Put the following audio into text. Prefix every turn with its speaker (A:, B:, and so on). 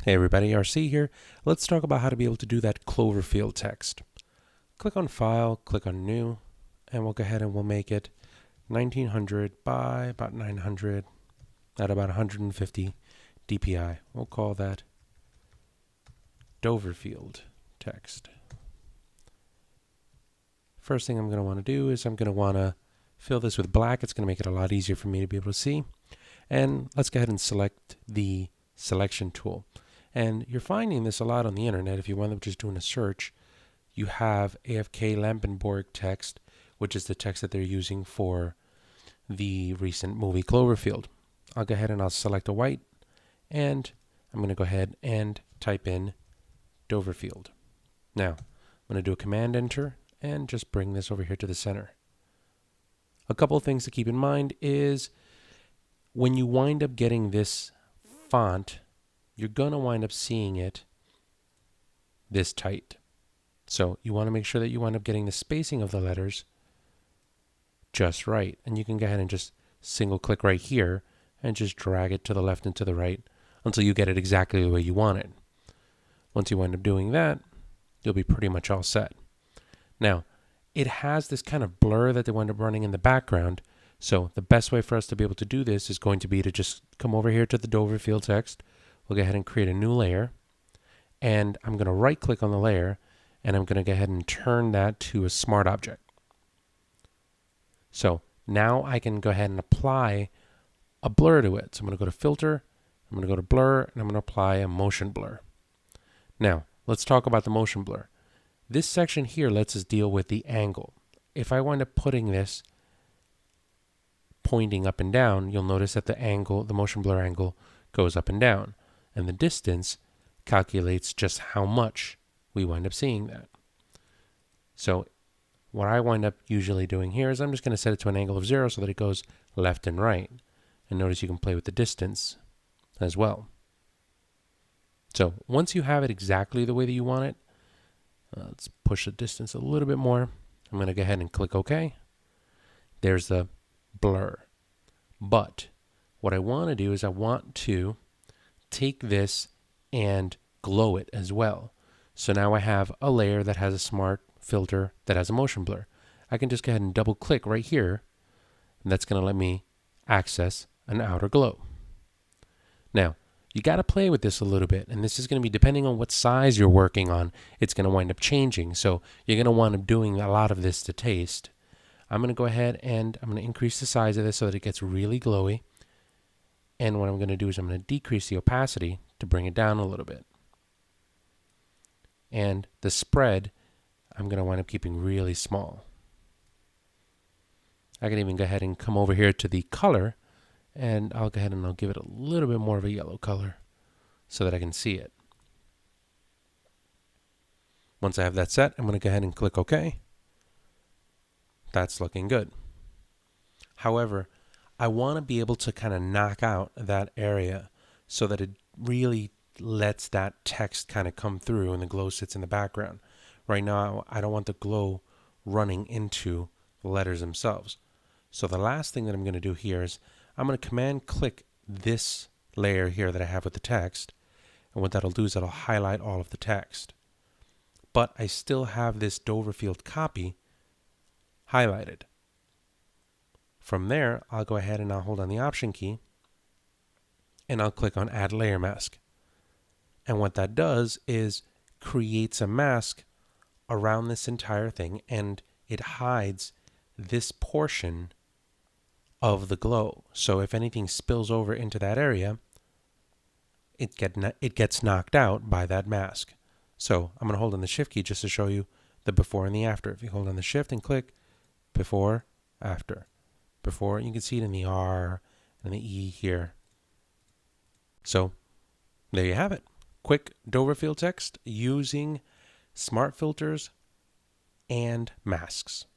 A: Hey everybody, RC here. Let's talk about how to be able to do that Doverfield text. Click on File, click on New, and we'll go ahead and we'll make it 1900 by about 900 at about 150 dpi. We'll call that Doverfield text. First thing I'm going to want to do is I'm going to want to fill this with black. It's going to make it a lot easier for me to be able to see. And let's go ahead and select the selection tool. And you're finding this a lot on the internet. If you wind up just doing a search, you have AFK Lampenborg text, which is the text that they're using for the recent movie Cloverfield. I'll go ahead and I'll select a white, and I'm going to go ahead and type in Doverfield. Now, I'm going to do a Command Enter and just bring this over here to the center. A couple of things to keep in mind is when you wind up getting this font, you're going to wind up seeing it this tight. So you want to make sure that you wind up getting the spacing of the letters just right. And you can go ahead and just single click right here and just drag it to the left and to the right until you get it exactly the way you want it. Once you wind up doing that, you'll be pretty much all set. Now, it has this kind of blur that they wind up running in the background. So the best way for us to be able to do this is going to be to just come over here to the Doverfield text. We'll go ahead and create a new layer, and I'm going to right click on the layer, and I'm going to go ahead and turn that to a smart object. So now I can go ahead and apply a blur to it. So I'm going to go to filter, I'm going to go to blur, and I'm going to apply a motion blur. Now let's talk about the motion blur. This section here lets us deal with the angle. If I wind up putting this pointing up and down, you'll notice that the angle, the motion blur angle, goes up and down. And the distance calculates just how much we wind up seeing that. So what I wind up usually doing here is I'm just going to set it to an angle of 0 so that it goes left and right. And notice you can play with the distance as well. So once you have it exactly the way that you want it, let's push the distance a little bit more. I'm going to go ahead and click OK. There's the blur. But what I want to do is I want to take this and glow it as well. So now I have a layer that has a smart filter that has a motion blur. I can just go ahead and double click right here, and that's going to let me access an outer glow. Now, you got to play with this a little bit, and this is going to be depending on what size you're working on, it's going to wind up changing. So you're going to wind up doing a lot of this to taste. I'm going to go ahead and I'm going to increase the size of this so that it gets really glowy. And what I'm going to do is I'm going to decrease the opacity to bring it down a little bit. And the spread, I'm going to wind up keeping really small. I can even go ahead and come over here to the color, and I'll go ahead and I'll give it a little bit more of a yellow color so that I can see it. Once I have that set, I'm going to go ahead and click OK. That's looking good. However, I want to be able to kind of knock out that area so that it really lets that text kind of come through and the glow sits in the background. Right now, I don't want the glow running into the letters themselves. So the last thing that I'm going to do here is I'm going to command click this layer here that I have with the text. And what that'll do is that'll highlight all of the text. But I still have this Doverfield copy highlighted. From there, I'll go ahead and I'll hold on the Option key and I'll click on Add Layer Mask. And what that does is creates a mask around this entire thing, and it hides this portion of the glow. So if anything spills over into that area, it gets knocked out by that mask. So I'm going to hold on the Shift key just to show you the before and the after. If you hold on the Shift and click before, after. Before, you can see it in the R and the E here. So there you have it. Quick Doverfield text using smart filters and masks.